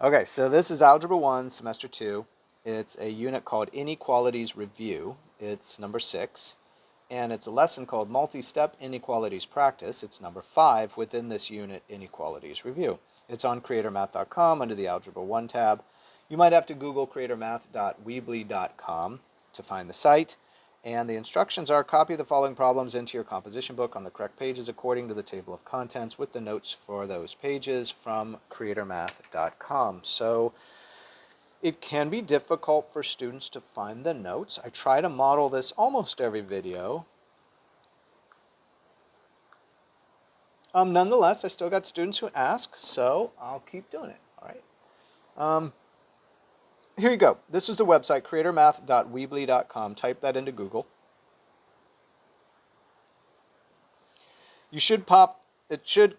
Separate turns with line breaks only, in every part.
Okay, so this is Algebra 1, Semester 2. It's a unit called Inequalities Review. It's number 6. And it's a lesson called Multistep Inequalities Practice. It's number 5 within this unit, Inequalities Review. It's on creatormath.com under the Algebra 1 tab. You might have to Google creatormath.weebly.com to find the site. And the instructions are copy the following problems into your composition book on the correct pages according to the table of contents with the notes for those pages from creatormath.com. So it can be difficult for students to find the notes. I try to model this almost every video. Nonetheless, I still got students who ask, so I'll keep doing it. All right. Here you go. This is the website, creatormath.weebly.com. Type that into Google. It should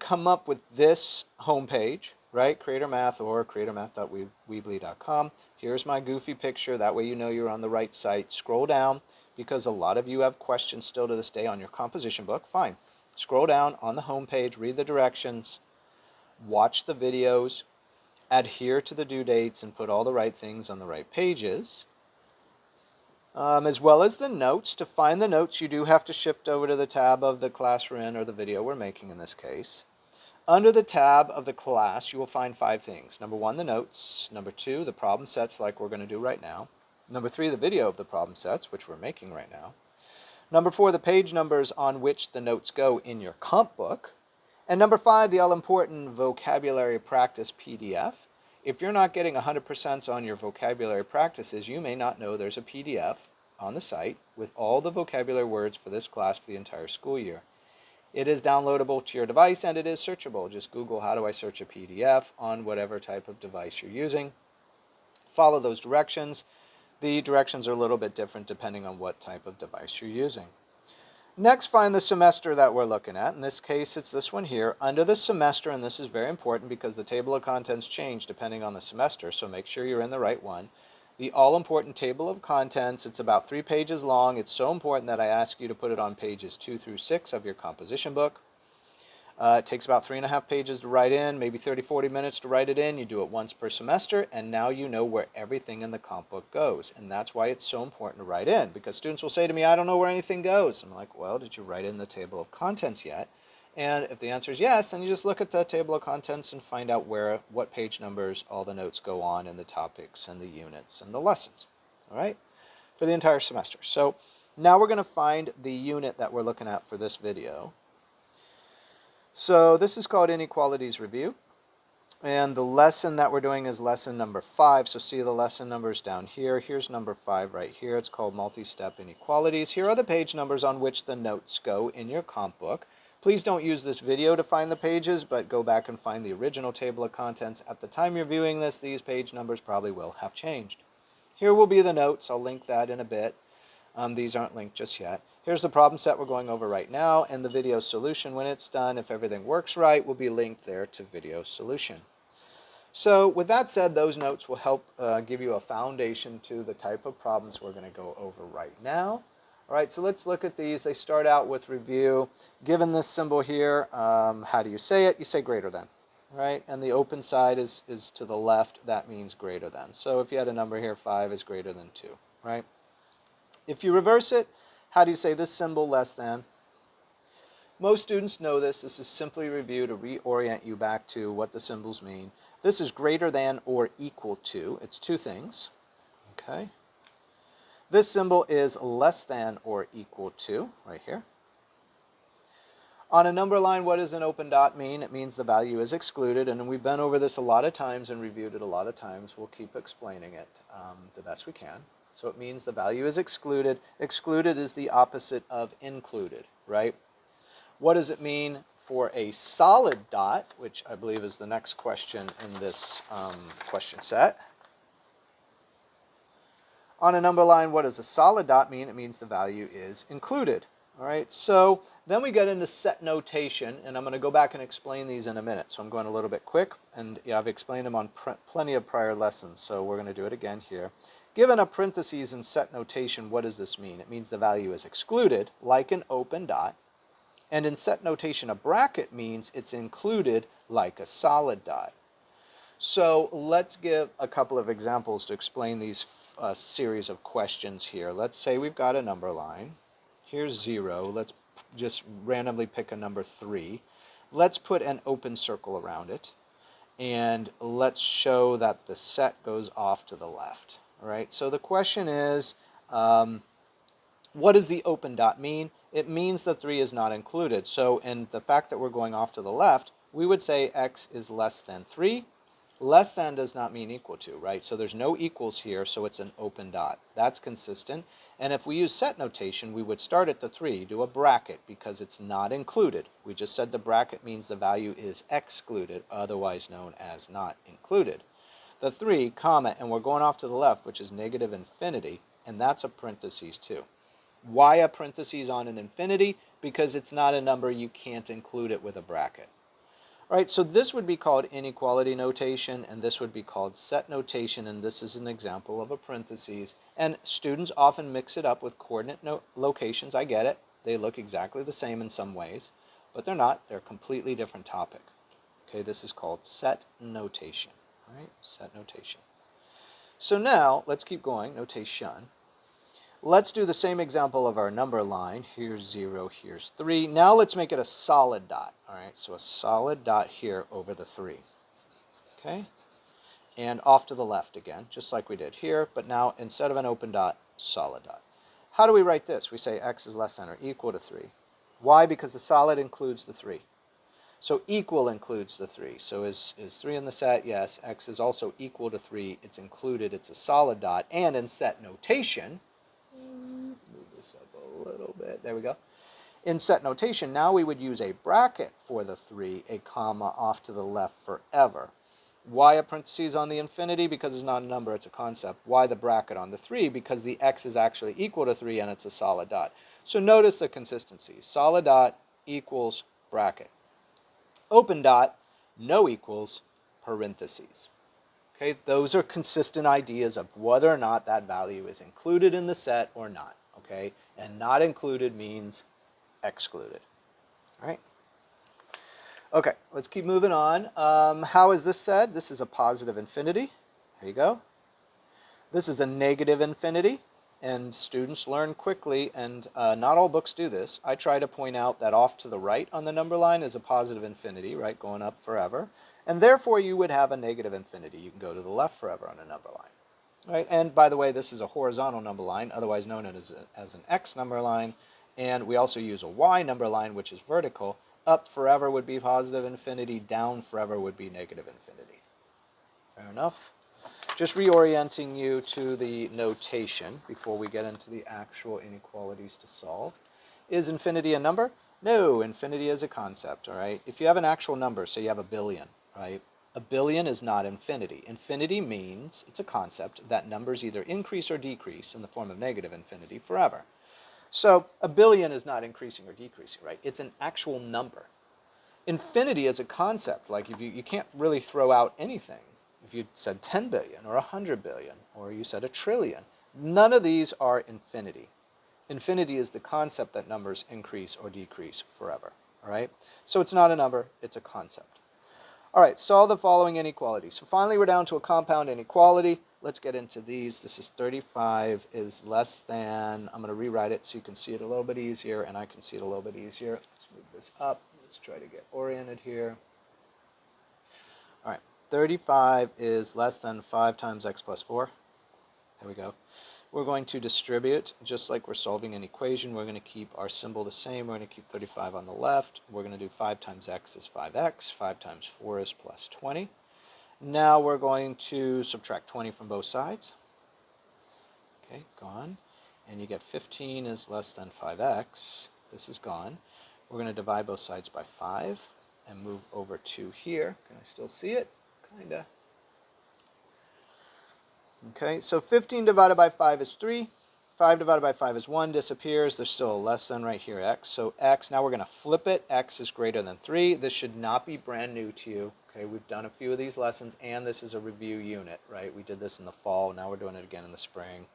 come up with this homepage, right? Creatormath or creatormath.weebly.com. Here's my goofy picture. That way you know you're on the right site. Scroll down, because a lot of you have questions still to this day on your composition book. Fine. Scroll down on the homepage, read the directions, watch the videos, adhere to the due dates, and put all the right things on the right pages, as well as the notes. To find the notes, you do have to shift over to the tab of the class we're in, or the video we're making in this case. Under the tab of the class, you will find 5 things. Number 1, the notes. Number 2, the problem sets like we're going to do right now. Number 3, the video of the problem sets, which we're making right now. Number 4, the page numbers on which the notes go in your comp book. And number 5, the all-important vocabulary practice PDF. If you're not getting 100% on your vocabulary practices, you may not know there's a PDF on the site with all the vocabulary words for this class for the entire school year. It is downloadable to your device and it is searchable. Just Google how do I search a PDF on whatever type of device you're using. Follow those directions. The directions are a little bit different depending on what type of device you're using. Next, find the semester that we're looking at. In this case, it's this one here. Under the semester, and this is very important because the table of contents change depending on the semester, so make sure you're in the right one. The all-important table of contents, it's about 3 pages long. It's so important that I ask you to put it on pages 2 through 6 of your composition book. It takes about 3.5 pages to write in, maybe 30-40 minutes to write it in. You do it once per semester, and now you know where everything in the comp book goes. And that's why it's so important to write in, because students will say to me, I don't know where anything goes. I'm like, well, did you write in the table of contents yet? And if the answer is yes, then you just look at the table of contents and find out what page numbers all the notes go on, and the topics and the units and the lessons, all right, for the entire semester. So now we're going to find the unit that we're looking at for this video. So this is called Inequalities Review, and the lesson that we're doing is lesson number 5. So see the lesson numbers down here. Here's number 5 right here. It's called Multi-Step Inequalities. Here are the page numbers on which the notes go in your comp book. Please don't use this video to find the pages, but go back and find the original table of contents. At the time you're viewing this, these page numbers probably will have changed. Here will be the notes. I'll link that in a bit. These aren't linked just yet. Here's the problem set we're going over right now, and the video solution when it's done, if everything works right, will be linked there to video solution. So with that said, those notes will help give you a foundation to the type of problems we're going to go over right now. All right, so let's look at these. They start out with review. Given this symbol here, how do you say it? You say greater than, right? And the open side is to the left. That means greater than. So if you had a number here, 5 is greater than 2, right? If you reverse it, how do you say this symbol less than? Most students know this. This is simply review to reorient you back to what the symbols mean. This is greater than or equal to. It's 2 things, okay? This symbol is less than or equal to, right here. On a number line, what does an open dot mean? It means the value is excluded, and we've been over this a lot of times and reviewed it a lot of times. We'll keep explaining it the best we can. So it means the value is excluded. Excluded is the opposite of included, right? What does it mean for a solid dot, which I believe is the next question in this question set? On a number line, what does a solid dot mean? It means the value is included. All right, so then we get into set notation, and I'm going to go back and explain these in a minute. So I'm going a little bit quick, and yeah, I've explained them on plenty of prior lessons, so we're going to do it again here. Given a parentheses in set notation, what does this mean? It means the value is excluded, like an open dot. And in set notation, a bracket means it's included, like a solid dot. So let's give a couple of examples to explain these series of questions here. Let's say we've got a number line. Here's 0. Let's just randomly pick a number 3. Let's put an open circle around it. And let's show that the set goes off to the left. All right. So the question is, what does the open dot mean? It means the 3 is not included. So in the fact that we're going off to the left, we would say x is less than 3. Less than does not mean equal to, right? So there's no equals here, so it's an open dot. That's consistent. And if we use set notation, we would start at the 3, do a bracket, because it's not included. We just said the bracket means the value is excluded, otherwise known as not included. The 3, comma, and we're going off to the left, which is negative infinity, and that's a parentheses too. Why a parentheses on an infinity? Because it's not a number, you can't include it with a bracket. All right, so this would be called inequality notation, and this would be called set notation, and this is an example of a parentheses. And students often mix it up with coordinate locations. I get it. They look exactly the same in some ways, but they're not. They're a completely different topic. Okay, this is called set notation. All right, set notation. So now, let's keep going, notation. Let's do the same example of our number line. Here's 0, here's 3. Now let's make it a solid dot. All right, so a solid dot here over the 3. Okay, and off to the left again, just like we did here, but now instead of an open dot, solid dot. How do we write this? We say x is less than or equal to 3. Why? Because the solid includes the 3. So equal includes the 3. So is 3 in the set? Yes. X is also equal to 3. It's included. It's a solid dot. And in set notation, move this up a little bit. There we go. In set notation, now we would use a bracket for the 3, a comma off to the left forever. Why a parentheses on the infinity? Because it's not a number, it's a concept. Why the bracket on the 3? Because the x is actually equal to 3 and it's a solid dot. So notice the consistency. Solid dot equals bracket. Open dot, no equals, parentheses. Okay, those are consistent ideas of whether or not that value is included in the set or not. Okay, and not included means excluded. All right. Okay, let's keep moving on. How is this said? This is a positive infinity. There you go. This is a negative infinity, and students learn quickly, and not all books do this. I try to point out that off to the right on the number line is a positive infinity, right, going up forever. And therefore, you would have a negative infinity. You can go to the left forever on a number line. Right? And by the way, this is a horizontal number line, otherwise known as an X number line. And we also use a Y number line, which is vertical. Up forever would be positive infinity. Down forever would be negative infinity. Fair enough? Just reorienting you to the notation before we get into the actual inequalities to solve. Is infinity a number? No, infinity is a concept, all right? If you have an actual number, say you have a billion, right? A billion is not infinity. Infinity means, it's a concept, that numbers either increase or decrease in the form of negative infinity forever. So a billion is not increasing or decreasing, right? It's an actual number. Infinity is a concept, like if you can't really throw out anything. If you said 10 billion or 100 billion, or you said a trillion, none of these are infinity. Infinity is the concept that numbers increase or decrease forever, all right? So it's not a number, it's a concept. All right, solve the following inequalities. So finally, we're down to a compound inequality. Let's get into these. This is 35 is less than, I'm going to rewrite it so you can see it a little bit easier, and I can see it a little bit easier. Let's move this up. Let's try to get oriented here. All right, 35 is less than 5 times x plus 4. There we go. We're going to distribute, just like we're solving an equation. We're going to keep our symbol the same. We're going to keep 35 on the left. We're going to do 5 times x is 5x. 5 times 4 is plus 20. Now we're going to subtract 20 from both sides. Okay, gone. And you get 15 is less than 5x. This is gone. We're going to divide both sides by 5 and move over to here. Can I still see it? Kinda. Okay, so 15 divided by 5 is 3. 5 divided by 5 is 1, disappears. There's still a less than right here, x. So x, now we're going to flip it. X is greater than 3. This should not be brand new to you. Okay, we've done a few of these lessons, and this is a review unit, right? We did this in the fall. Now we're doing it again in the spring.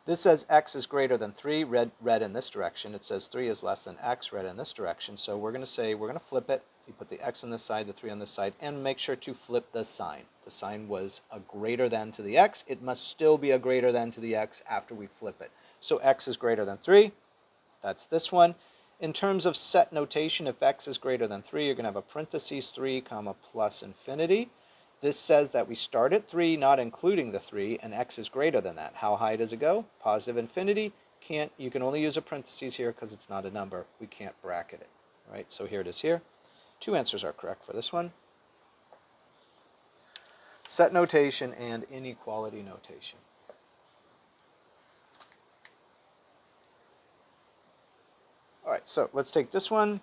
This says x is greater than 3, red in this direction. It says 3 is less than x, red in this direction. So we're going to say, we're going to flip it. You put the x on this side, the 3 on this side, and make sure to flip the sign. The sign was a greater than to the x. It must still be a greater than to the x after we flip it. So x is greater than 3. That's this one. In terms of set notation, if x is greater than 3, you're going to have a parentheses 3, comma, plus infinity. This says that we start at 3, not including the 3, and x is greater than that. How high does it go? Positive infinity. You can only use a parentheses here because it's not a number. We can't bracket it. All right, so here it is here. 2 answers are correct for this one. Set notation and inequality notation. All right, so let's take this one.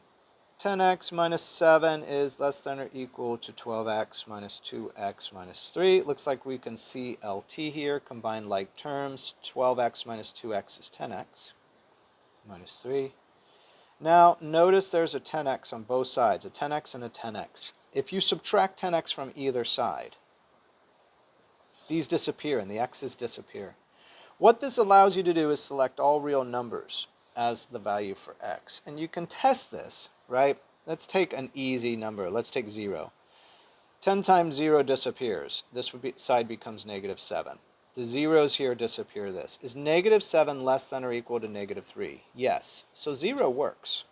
10x minus 7 is less than or equal to 12x minus 2x minus 3. It looks like we can see LT here, combine like terms. 12x minus 2x is 10x minus 3. Now, notice there's a 10x on both sides, a 10x and a 10x. If you subtract 10x from either side, these disappear and the x's disappear. What this allows you to do is select all real numbers as the value for x. And you can test this, right? Let's take an easy number. Let's take 0. 10 times 0 disappears. This side becomes negative 7. The zeros here disappear this. Is negative 7 less than or equal to negative 3? Yes. So 0 works,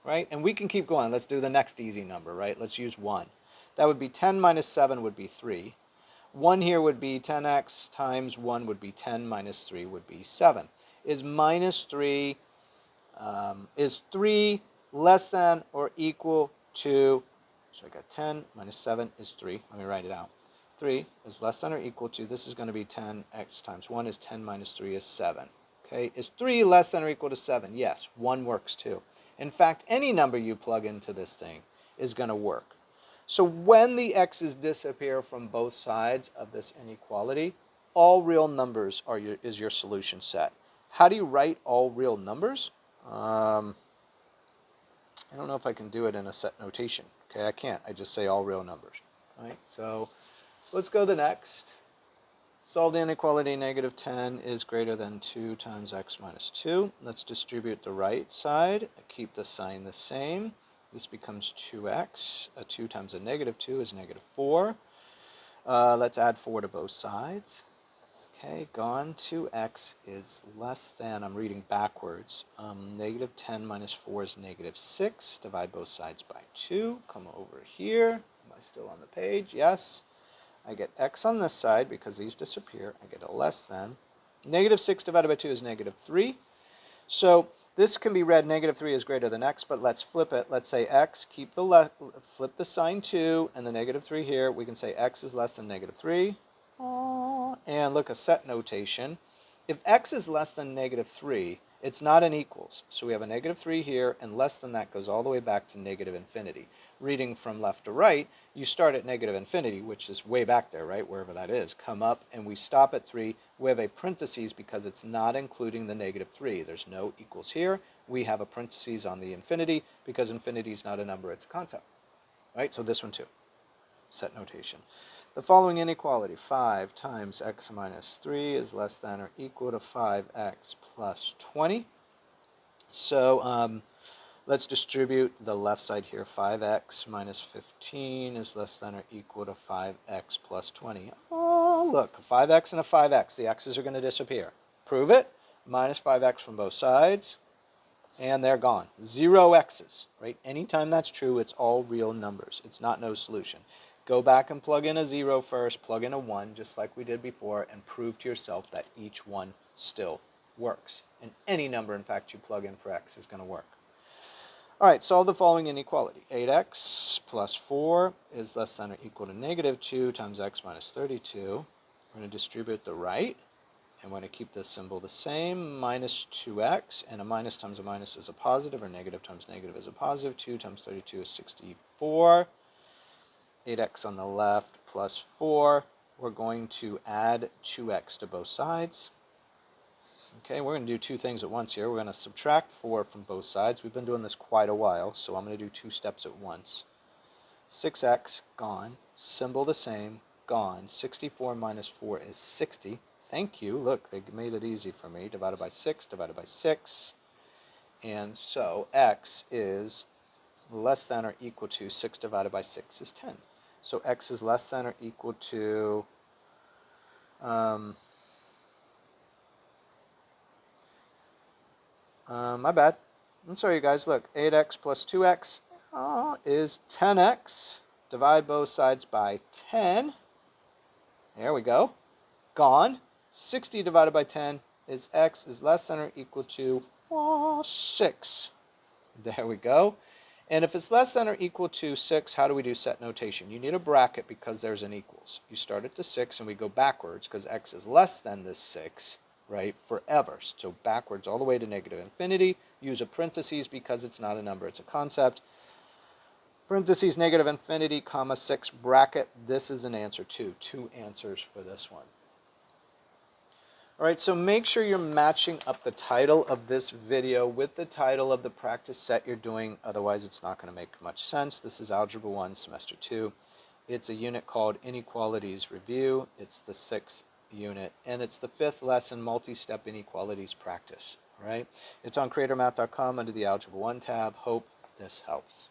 right? And we can keep going. Let's do the next easy number, right? Let's use 1. That would be 10 minus 7 would be 3. 1 here would be 10x times 1 would be 10 minus 3 would be 7. Is 3 less than or equal to, so I got 10 minus 7 is 3. Let me write it out. 3 is less than or equal to, this is going to be 10x times 1 is 10 minus 3 is 7. Okay, is 3 less than or equal to 7? Yes, 1 works too. In fact, any number you plug into this thing is going to work. So when the x's disappear from both sides of this inequality, all real numbers is your solution set. How do you write all real numbers? I don't know if I can do it in a set notation. Okay, I can't. I just say all real numbers. All right, so let's go to the next. Solve the inequality. Negative 10 is greater than 2 times x minus 2. Let's distribute the right side. Keep the sign the same. This becomes 2x. 2 times a negative 2 is negative 4. Let's add 4 to both sides. Okay, gone. 2x is less than, I'm reading backwards, negative 10 minus 4 is negative 6. Divide both sides by 2. Come over here. Am I still on the page? Yes. I get x on this side because these disappear. I get a less than. Negative 6 divided by 2 is negative 3. So this can be read negative 3 is greater than x, but let's flip it. Let's say x, keep the left, flip the sign 2 and the negative 3 here. We can say x is less than negative 3. And look, a set notation. If x is less than negative 3, it's not an equals. So we have a negative 3 here, and less than that goes all the way back to negative infinity. Reading from left to right, you start at negative infinity, which is way back there, right, wherever that is. Come up, and we stop at 3. We have a parentheses because it's not including the negative 3. There's no equals here. We have a parentheses on the infinity because infinity is not a number, it's a concept. Right, so this one too. Set notation. The following inequality, 5 times x minus 3 is less than or equal to 5x plus 20. So let's distribute the left side here. 5x minus 15 is less than or equal to 5x plus 20. Oh, look, a 5x and a 5x. The x's are going to disappear. Prove it. Minus 5x from both sides. And they're gone. 0 x's, right? Anytime that's true, it's all real numbers. It's not no solution. Go back and plug in a 0 first, plug in a 1, just like we did before, and prove to yourself that each one still works. And any number, in fact, you plug in for x is going to work. All right, solve the following inequality. 8x plus 4 is less than or equal to negative 2 times x minus 32. We're going to distribute the right, and we're going to keep this symbol the same. Minus 2x, and a minus times a minus is a positive, or negative times negative is a positive. 2 times 32 is 64. 8x on the left plus 4. We're going to add 2x to both sides. Okay, we're going to do two things at once here. We're going to subtract 4 from both sides. We've been doing this quite a while, so I'm going to do 2 steps at once. 6x, gone. Symbol the same, gone. 64 minus 4 is 60. Thank you. Look, they made it easy for me. Divided by 6, divided by 6. And so x is less than or equal to 6 divided by 6 is 10. So x is less than or equal to, my bad. I'm sorry, you guys. Look, 8x plus 2x is 10x. Divide both sides by 10. There we go. Gone. 60 divided by 10 is x is less than or equal to 6. There we go. And if it's less than or equal to 6, how do we do set notation? You need a bracket because there's an equals. You start at the 6 and we go backwards because x is less than this 6, right, forever. So backwards all the way to negative infinity. Use a parentheses because it's not a number, it's a concept. Parentheses negative infinity, comma 6 bracket. This is an answer too. 2 answers for this one. All right, so make sure you're matching up the title of this video with the title of the practice set you're doing. Otherwise, it's not going to make much sense. This is Algebra 1, Semester 2. It's a unit called Inequalities Review. It's the 6th unit, and it's the 5th lesson, Multi-Step Inequalities Practice. All right? It's on creatormath.com under the Algebra 1 tab. Hope this helps.